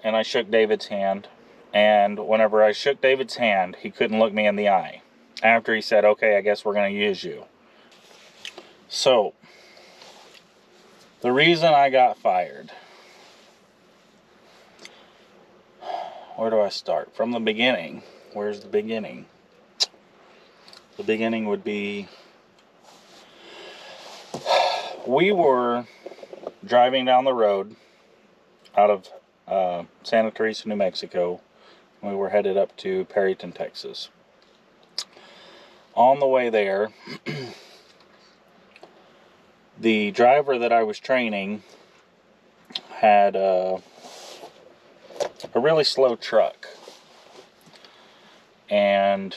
and I shook David's hand. And whenever I shook David's hand, he couldn't look me in the eye. After he said, okay, I guess we're going to use you. So, the reason I got fired. Where do I start? From the beginning. Where's the beginning? The beginning would be, we were driving down the road out of Santa Teresa, New Mexico. We were headed up to Perryton, Texas. On the way there, the driver that I was training had a really slow truck. And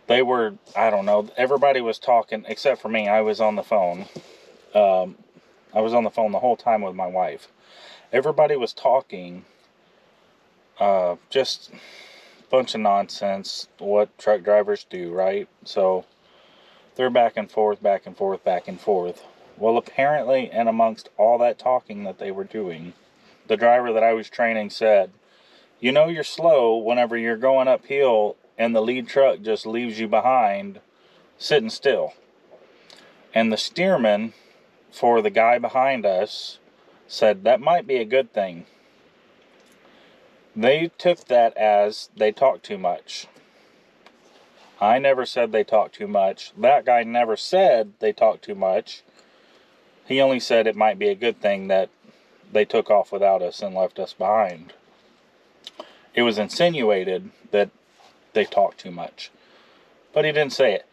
they were, I don't know, everybody was talking, except for me. I was on the phone. I was on the phone the whole time with my wife. Everybody was talking, just a bunch of nonsense, what truck drivers do, right? So they're back and forth, back and forth, back and forth. Well, apparently, and amongst all that talking that they were doing, the driver that I was training said, you know you're slow whenever you're going uphill and the lead truck just leaves you behind sitting still. And the steerman for the guy behind us said that might be a good thing. They took that as they talk too much. I never said they talk too much. That guy never said they talk too much. He only said it might be a good thing that they took off without us and left us behind. It was insinuated that they talk too much. But he didn't say it.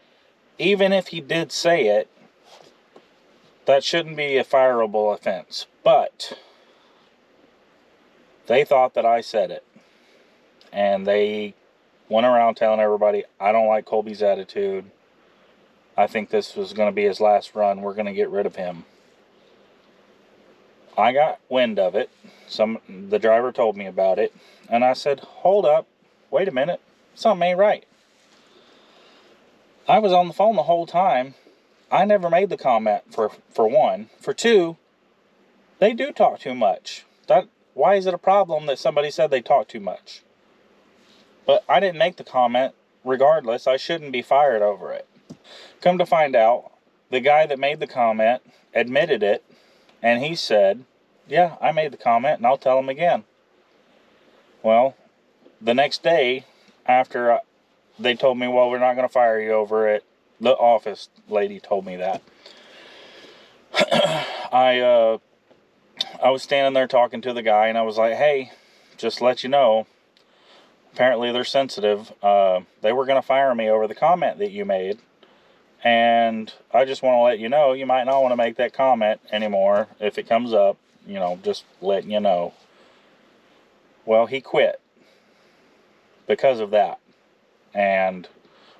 Even if he did say it, that shouldn't be a fireable offense. But they thought that I said it. And they went around telling everybody, I don't like Colby's attitude. I think this was going to be his last run. We're going to get rid of him. I got wind of it. The driver told me about it. And I said, hold up. Wait a minute. Something ain't right. I was on the phone the whole time. I never made the comment, for one. For two, they do talk too much. Why is it a problem that somebody said they talk too much? But I didn't make the comment. Regardless, I shouldn't be fired over it. Come to find out, the guy that made the comment admitted it. And he said, yeah, I made the comment and I'll tell him again. Well, the next day, after they told me, well, we're not going to fire you over it. The office lady told me that. I was standing there talking to the guy, and I was like, hey, just to let you know, apparently they're sensitive. They were going to fire me over the comment that you made. And I just want to let you know, you might not want to make that comment anymore if it comes up. You know, just letting you know. Well, he quit because of that. And,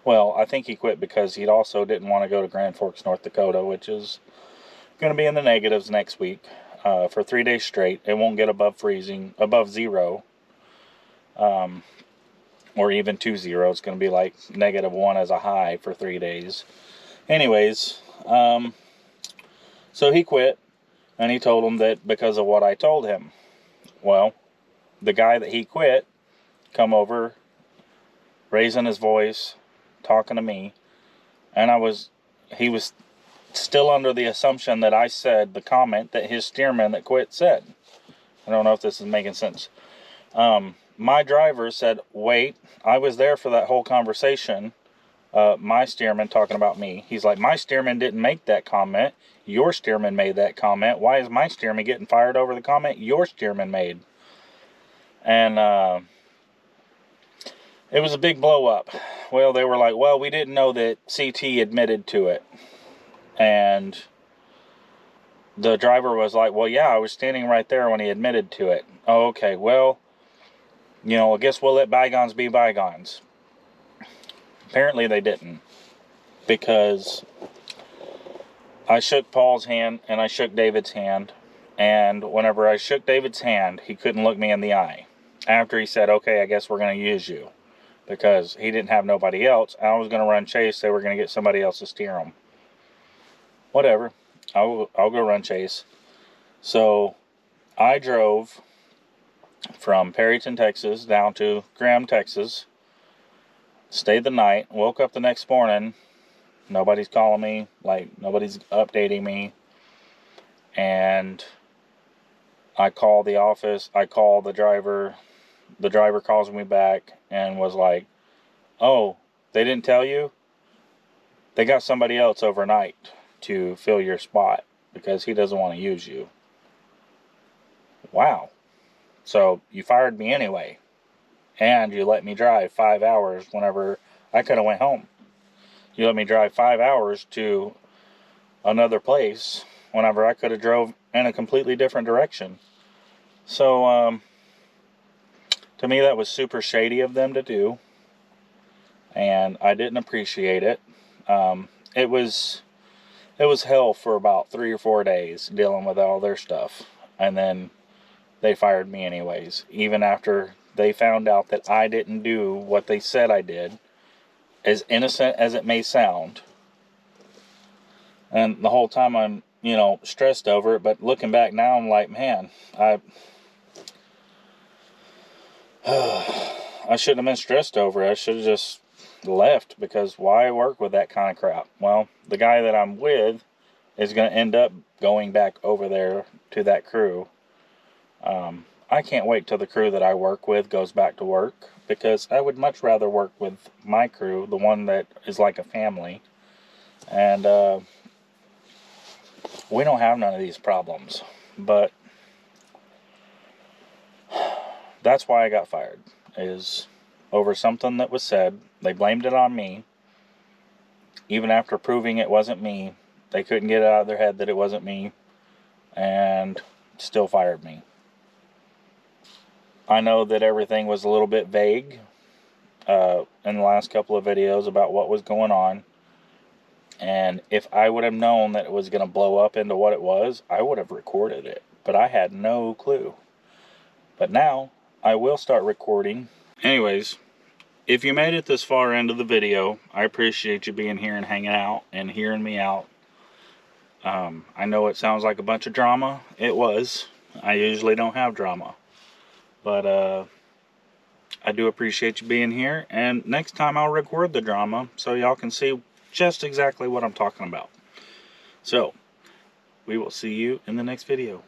well, I think he quit because he also didn't want to go to Grand Forks, North Dakota, which is going to be in the negatives next week for 3 days straight. It won't get above freezing, above zero, or even 20. It's going to be like -1 as a high for 3 days. Anyways, so he quit, and he told him that because of what I told him. Well, the guy that he quit come over, raising his voice, talking to me, and he was still under the assumption that I said the comment that his steerman that quit said. I don't know if this is making sense. My driver said, wait, I was there for that whole conversation. My steerman talking about me. He's like, my steerman didn't make that comment. Your steerman made that comment. Why is my steerman getting fired over the comment your steerman made? And it was a big blow up. Well, they were like, well, we didn't know that CT admitted to it. And the driver was like, well, yeah, I was standing right there when he admitted to it. Oh, okay, well, you know, I guess we'll let bygones be bygones. Apparently they didn't. Because I shook Paul's hand and I shook David's hand. And whenever I shook David's hand, he couldn't look me in the eye. After he said, okay, I guess we're going to use you. Because he didn't have nobody else. I was going to run Chase. They were going to get somebody else to steer him. Whatever. I'll go run Chase. So I drove from Perryton, Texas, down to Graham, Texas. Stayed the night. Woke up the next morning. Nobody's calling me. Like, nobody's updating me. And I call the office. I call the driver. The driver calls me back and was like, "Oh, they didn't tell you? They got somebody else overnight to fill your spot because he doesn't want to use you." Wow. So you fired me anyway. And you let me drive 5 hours whenever I could have went home. You let me drive 5 hours to another place whenever I could have drove in a completely different direction. So, to me, that was super shady of them to do. And I didn't appreciate it. It was hell for about 3 or 4 days dealing with all their stuff. And then they fired me anyways, even after they found out that I didn't do what they said I did, as innocent as it may sound. And the whole time I'm, stressed over it, but looking back now, I'm like, man, I shouldn't have been stressed over it. I should have just left, because why work with that kind of crap? Well, the guy that I'm with is going to end up going back over there to that crew. I can't wait till the crew that I work with goes back to work, because I would much rather work with my crew, the one that is like a family. And we don't have none of these problems. But that's why I got fired, is over something that was said. They blamed it on me. Even after proving it wasn't me, they couldn't get it out of their head that it wasn't me, and still fired me. I know that everything was a little bit vague in the last couple of videos about what was going on. And if I would have known that it was going to blow up into what it was, I would have recorded it. But I had no clue. But now, I will start recording. Anyways, if you made it this far into the video, I appreciate you being here and hanging out and hearing me out. I know it sounds like a bunch of drama. It was. I usually don't have drama. But I do appreciate you being here. And next time I'll record the drama so y'all can see just exactly what I'm talking about. So, we will see you in the next video.